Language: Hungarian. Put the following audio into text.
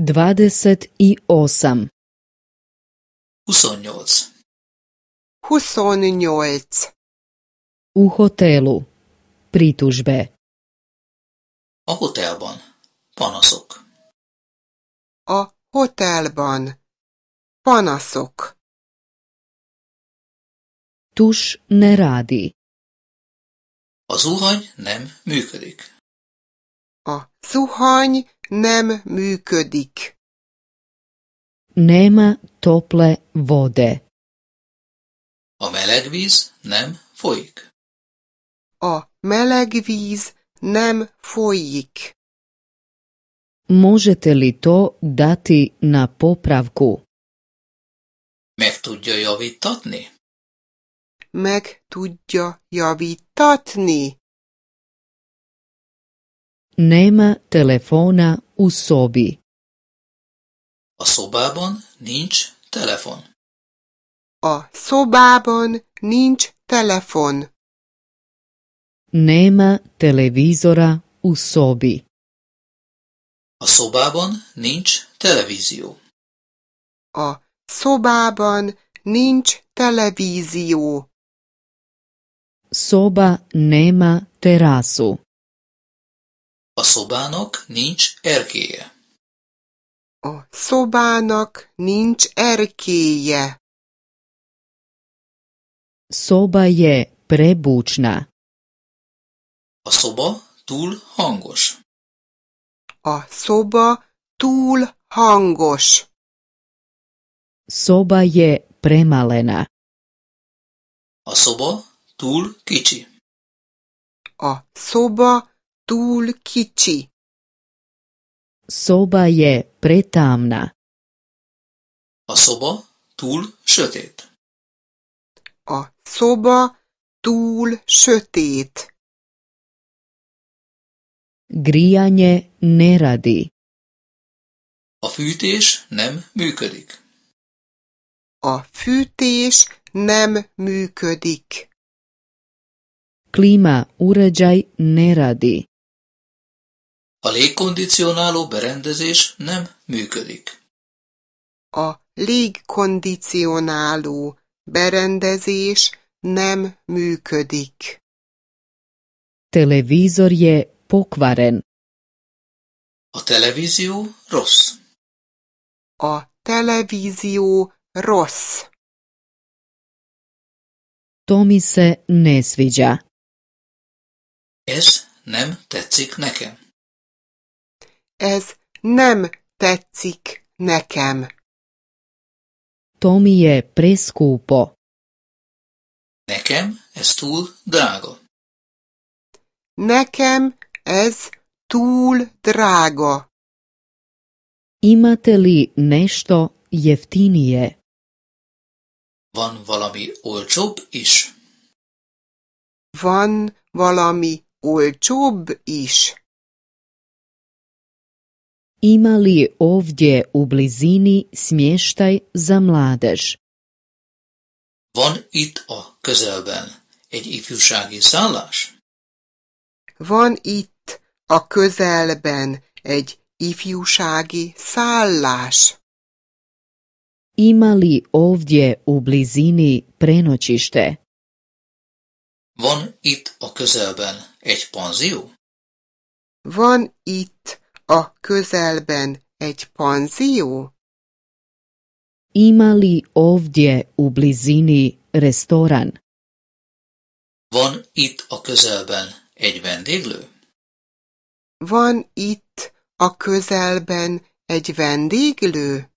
28. 28. 28. U hotelu. Pritužbe. A hotelban. Panaszok. A hotelban. Panaszok. Tuš ne radi. A zuhany nem működik. A zuhany nem működik. Nema tople vode. A meleg víz nem folyik. A meleg víz nem folyik. Možete li to dati na popravku? Meg tudja javítatni? Meg tudja javítatni. Nema telefona u sobi. A szobában nincs telefon. A szobában nincs telefon. Nema televizora u sobi. A szobában nincs televízió. A szobában nincs televízió. Soba nema terasu. A szobának nincs erkélye. A szobának nincs erkélye. Soba je prebučna. A szoba túl hangos. A szoba túl hangos. Soba je premalena. A szoba túl kicsi. A szoba túl kicsi. Soba je pretamna. A szoba túl sötét. A szoba túl sötét. Grijanje ne radi. A fűtés nem működik. A fűtés nem működik. Klima uređaj ne radi. A légkondicionáló berendezés nem működik. A légkondicionáló berendezés nem működik. Televizor je pokvaren. A televízió rossz. A televízió rossz. To mi se ne sviđa. Ez nem tetszik nekem. Ez nem tetszik nekem. To mi je preskupo. Nekem ez túl drága. Nekem ez túl drága. Imate li nešto jeftinije? Van valami olcsóbb is? Van valami olcsóbb is. Ima li ovdje u blizini smještaj za mladež? Van itt a közelben egy ifjúsági szállás? Van itt a közelben egy ifjúsági szállás. Ima li ovdje u blizini prenoćište? Van itt a közelben egy panzió? Van itt a közelben egy panzió? Ima li ovdje u blizini restoran? Van itt a közelben egy vendéglő? Van itt a közelben egy vendéglő?